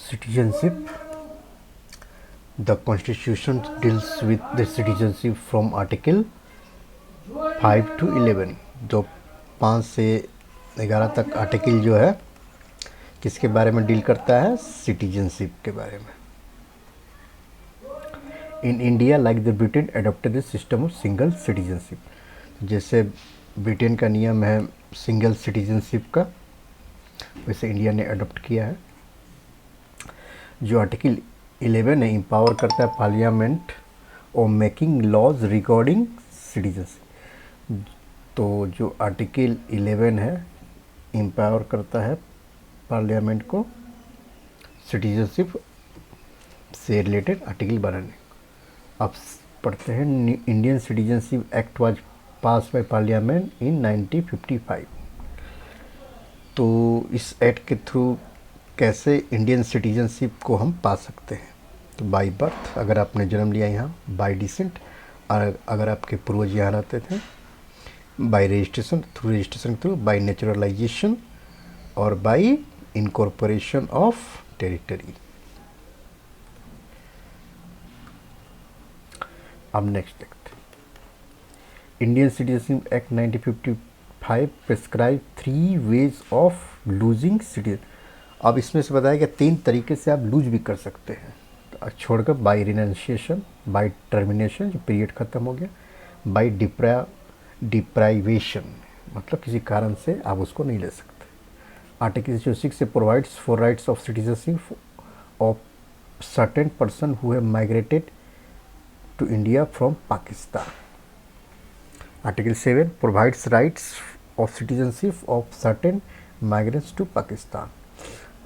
Citizenship. The Constitution deals with the citizenship from Article 5 to 11. जो 5 से 11 तक article जो है किसके बारे में डील करता है? सिटीजनशिप के बारे में. In India like the Britain adopted the system of single citizenship. जैसे ब्रिटेन का नियम है सिंगल सिटीजनशिप का, वैसे इंडिया ने अडोप्ट किया है. जो आर्टिकल 11 है एम्पावर करता है पार्लियामेंट और मेकिंग लॉज रिगार्डिंग सिटीजनशिप. तो जो आर्टिकल 11 है एम्पावर करता है पार्लियामेंट को सिटीजनशिप से रिलेटेड आर्टिकल बनाने. अब पढ़ते हैं. Indian citizenship act was pass by parliament in 1955. तो इस एक्ट के थ्रू कैसे इंडियन सिटीजनशिप को हम पा सकते हैं? तो बाई बर्थ, अगर आपने जन्म लिया यहाँ, बाई डिसेंट, और अगर आपके पूर्वज यहाँ रहते थे, by registration, through registration through, by naturalisation और बाई इनकॉर्पोरेशन ऑफ टेरिटरी. अब नेक्स्ट देखते हैं. Indian citizenship act 1955 prescribe 3 ways of losing citizen. अब इसमें से बताया कि 3 तरीके से आप लूज भी कर सकते हैं, छोड़कर बाई रिनाउंसिएशन, बाई टर्मिनेशन जो पीरियड ख़त्म हो गया, बाई डिप्राइवेशन मतलब किसी कारण से आप उसको नहीं ले सकते. आर्टिकल 6 से provides for rights of citizenship of certain person who have migrated to India from Pakistan. Article 7 provides rights of citizenship of certain migrants to Pakistan.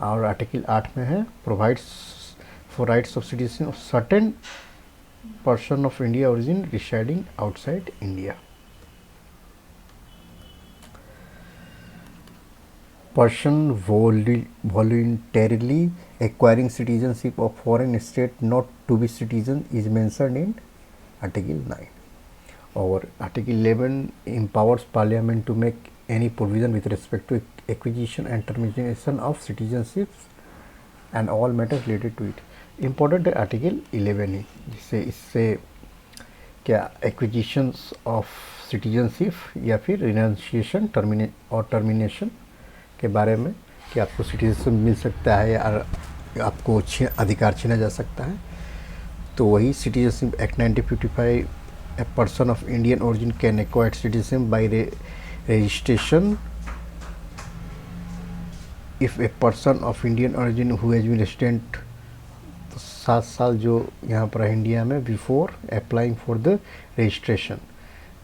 और आर्टिकल 8 में है provides for rights of citizen of certain person of India origin residing outside India. Person voluntarily acquiring citizenship of foreign state not to be citizen is mentioned in Article 9. Or Article 11 empowers Parliament to make any provision with respect to acquisition and termination of citizenships and all matters related to it. Important है Article 11 ही, जिससे इससे क्या acquisitions of citizenship या फिर renunciation और termination के बारे में कि आपको सिटीजनशिप मिल सकता है या आपको अधिकार छीना जा सकता है. तो वही citizenship act 1955, a person of Indian origin can acquire citizenship by registration if a person of Indian origin who has been resident 7 साल जो यहाँ पर है इंडिया में before applying for the registration.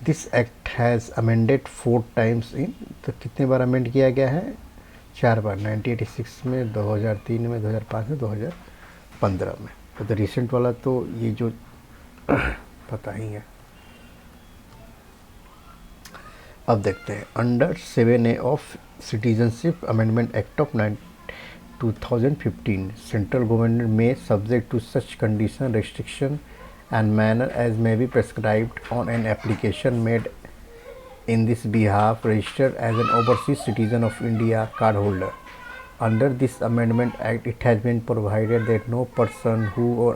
This act has amended 4 times in. तो कितने बार amend किया गया है? 4 बार. 1986 में, 2003 में, 2005 में, 2015 में. तो रिसेंट वाला तो ये जो पता ही है. अब देखते हैं. Under 7A of citizenship amendment act of 2015 central government में subject to such condition restriction and manner as may be prescribed on an application made in this behalf registered as an overseas citizen of India cardholder. Under this amendment act it has been provided that no person who or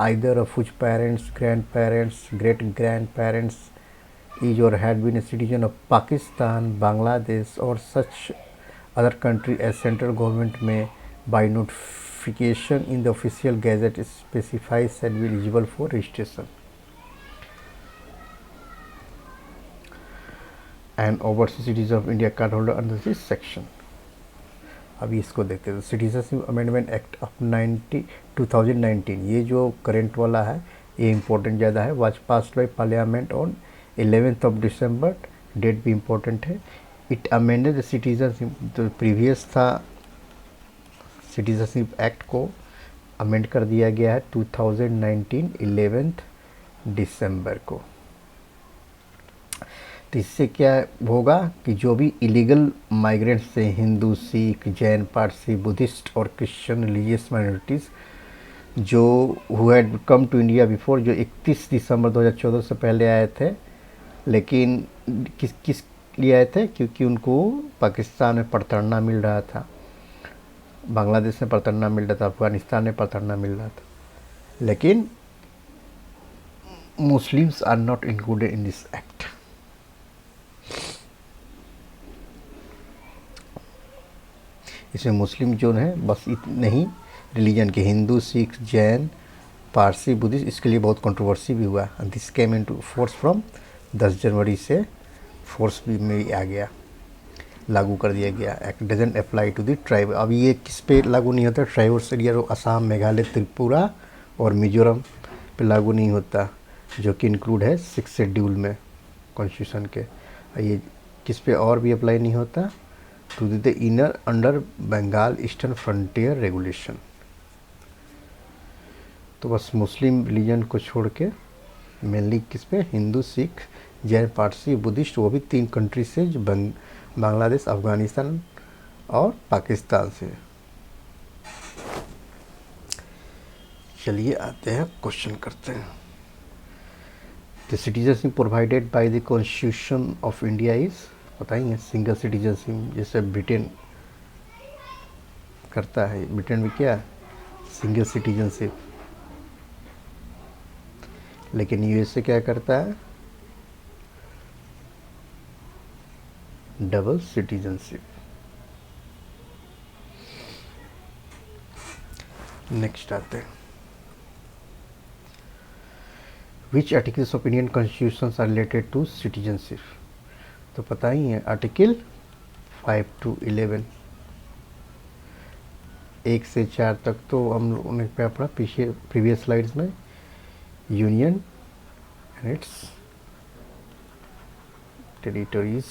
either of whose parents, grandparents, great grandparents is or had been a citizen of Pakistan, Bangladesh or such other country as central government may by notification in the official gazette specifies shall be eligible for registration. And overseas citizen of India cardholder under this section. अभी इसको देखते हैं. Citizenship amendment act of 2019 ये जो current वाला है ये important ज़्यादा है. Was passed by parliament on 11th of December. Date भी इम्पोर्टेंट है. It amended the citizenship. तो प्रीवियस था सिटीजनशिप एक्ट को अमेंड कर दिया गया है 2019 11th दिसंबर को. तो इससे क्या होगा कि जो भी इलीगल माइग्रेंट्स थे, हिंदू, सिख, जैन, पारसी, बुद्धिस्ट और क्रिश्चियन रिलीजियस माइनॉरिटीज़ जो who had come to India before, जो 31 दिसंबर 2014 से पहले आए थे, लेकिन किस लिए आए थे? क्योंकि उनको पाकिस्तान में पड़ताड़ना मिल रहा था. बांग्लादेश में परतरना मिल रहा था, अफगानिस्तान में परतरना मिल रहा था, लेकिन Muslims are not included in this act. इसमें मुस्लिम जो है बस इतने ही रिलीजन के, हिंदू, सिख, जैन, पारसी, बुद्धिस्ट, इसके लिए बहुत कंट्रोवर्सी भी हुआ। This came into force from 10 जनवरी से फोर्स भी में आ गया, लागू कर दिया गया। Act doesn't apply to the tribe. अब ये किस पे लागू नहीं होता? ट्राइबल्स एरिया जो असम, मेघालय, त्रिपुरा और मिजोरम पे लागू नहीं होता, जो कि इंक्लूड है 6 शेड्यूल में कॉन्स्टिट्यूशन के। ये किस पे और भी अप्लाई नहीं होता? To the inner under Bengal eastern frontier regulation. तो बस मुस्लिम रिलीजन को छोड़ के मेनली किस पे? हिंदू, सिख, जैन, पारसी, बुद्धिस्ट, वो भी 3 कंट्री से, जो बांग्लादेश, अफगानिस्तान और पाकिस्तान से। चलिए आते हैं, क्वेश्चन करते हैं। The citizenship provided by the constitution of India is, बताइए, सिंगल सिटीजनशिप। जैसे ब्रिटेन करता है, ब्रिटेन में क्या? Single citizenship. लेकिन यूएसए क्या करता है? Double citizenship. नेक्स्ट आते हैं, which articles of Indian constitution are related to citizenship? तो पता ही है, आर्टिकल 5 to 11, 1 से 4 तक तो हम लोगों ने पढ़ा पीछे प्रीवियस स्लाइड्स में। Union and it's territories.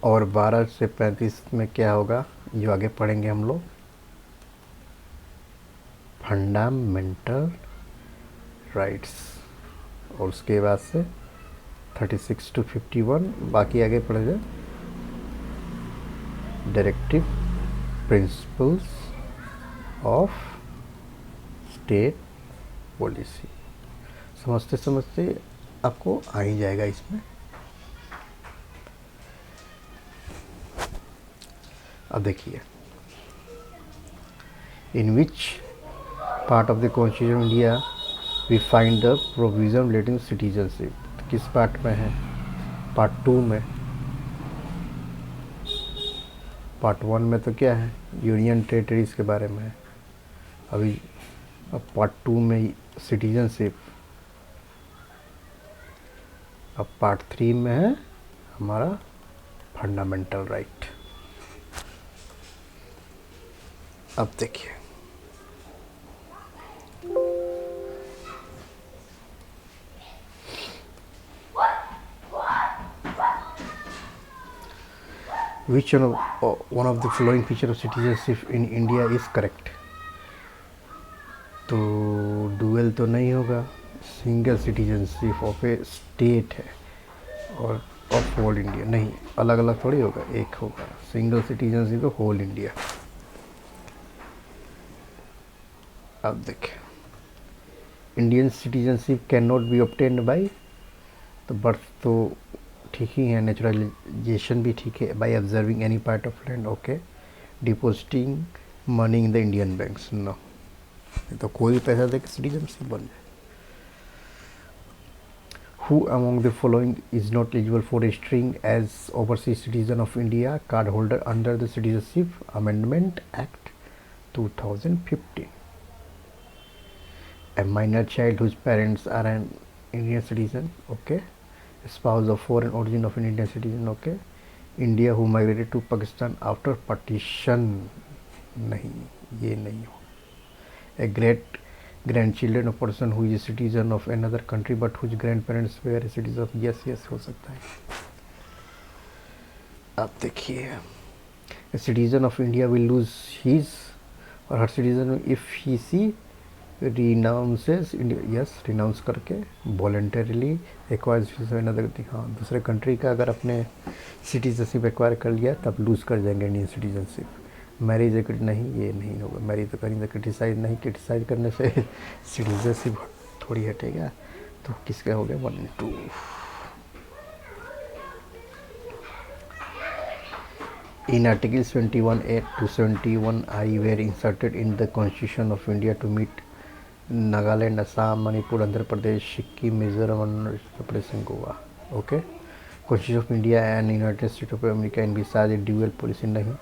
और 12 से 35 में क्या होगा, जो आगे पढ़ेंगे हम लोग, फंडामेंटल राइट्स। और उसके बाद से 36 to 51, बाकी आगे पढ़ेगा directive principles of state policy. समझते समझते आपको आ ही जाएगा इसमें। अब देखिए, in which part of the constitution India we find the provision relating citizenship? किस पार्ट में है? पार्ट 2 में। पार्ट 1 में तो क्या है? यूनियन टेरिटरीज के बारे में है। अभी अब पार्ट 2 में सिटीजनशिप। अब पार्ट 3 में है हमारा फंडामेंटल राइट। अब देखिए, which one of the following feature of citizenship in India is correct? तो डुअल तो नहीं होगा, single citizenship of A state है, और ऑफ होल इंडिया नहीं, अलग अलग थोड़ी होगा, एक होगा single citizenship of whole India. अब देखें, Indian citizenship can not be obtained by, तो बर्थ तो ठीक ही है, नेचुरलाइजेशन भी ठीक है, by observing any part of land, okay, depositing money in the Indian banks, no, तो कोई पैसा दे के सिटीजनशिप बन जाए। Who among the following is not eligible for registering as overseas citizen of India card holder under the Citizenship Amendment Act 2015? A minor child whose parents are an Indian citizen, okay. A spouse of foreign origin of an Indian citizen, okay. India who migrated to Pakistan after partition, नहीं, ये नहीं हो। A great grandchildren of person who is a citizen of another country but whose grandparents were a citizen of, yes हो सकता है। अब देखिए, a citizen of India will lose his or her citizen if he she renounces India, yes, renounce करके voluntarily acquires another, हाँ, दूसरे country का अगर अपने सिटीजनशिप एक्वायर कर लिया तब लूज कर जाएंगे इंडियन सिटीजनशिप। मैरिज नहीं, ये नहीं होगा, मैरिज तो करेंगे, क्रिटिसाइज नहीं, क्रिटिसाइज करने से सिटीजनशिप थोड़ी हटेगा। तो किसका हो गया? 1 2। In Articles 21A to 71I were inserted in the Constitution of India to meet Nagaland, Assam, Manipur, Andhra Pradesh, Sikkim, Mizoram, Arunachal Pradesh and Goa. Okay. Constitution of India and United States of America envisage a dual policy. नहीं,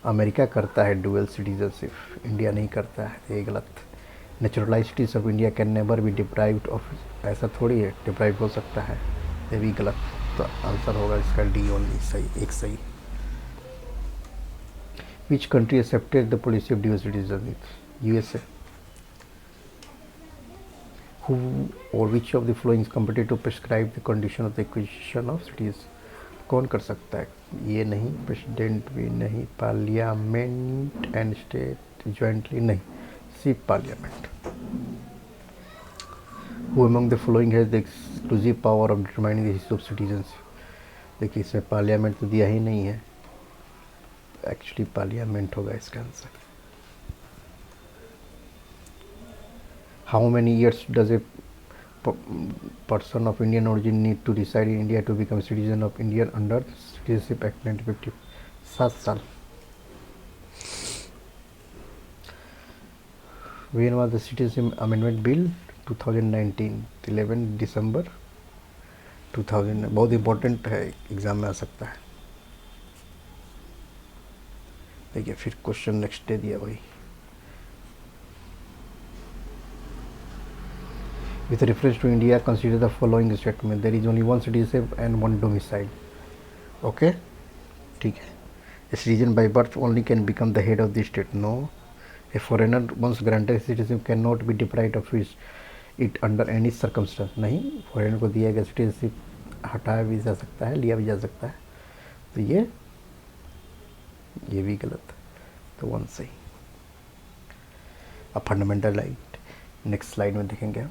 America करता है dual citizenship, India नहीं करता है, ये गलत. Naturalized citizens of India can never be deprived of, ऐसा थोड़ी है, deprived हो सकता है, ये भी गलत. तो आंसर होगा इसका डी ओनली सही, एक सही. Which country accepted the policy of dual citizenship? USA. Who or which of the following is competent to prescribe the condition of the acquisition of citizenship? कौन कर सकता है? ये नहीं, प्रेसिडेंट भी नहीं, पार्लियामेंट एंड स्टेट जॉइंटली नहीं, सिर्फ parliament. Who among the following has the exclusive power of determining the issue of citizenship? देखिए इसमें पार्लियामेंट तो दिया ही नहीं है, एक्चुअली पार्लियामेंट होगा इसका answer. How many years does a person of Indian origin need to reside in India to become citizen of India under citizenship act 1950? 7 साल. When was the citizenship amendment bill? 2019, 11 दिसंबर 2000. बहुत important है, exam में आ सकता है. देखिए फिर question next दे दिया वही. With reference to India consider the following statement. There is only one citizenship and one domicile. Okay, ठीक है. A citizen by birth only can become the head of the state. No. A foreigner once granted citizenship can not be deprived of it under any circumstance. नहीं, foreigner को दिया गया citizenship हटाया भी जा सकता है, लिया भी जा सकता है. तो ये भी गलत. तो वन सही. अब फंडामेंटल राइट नेक्स्ट स्लाइड में देखेंगे हम.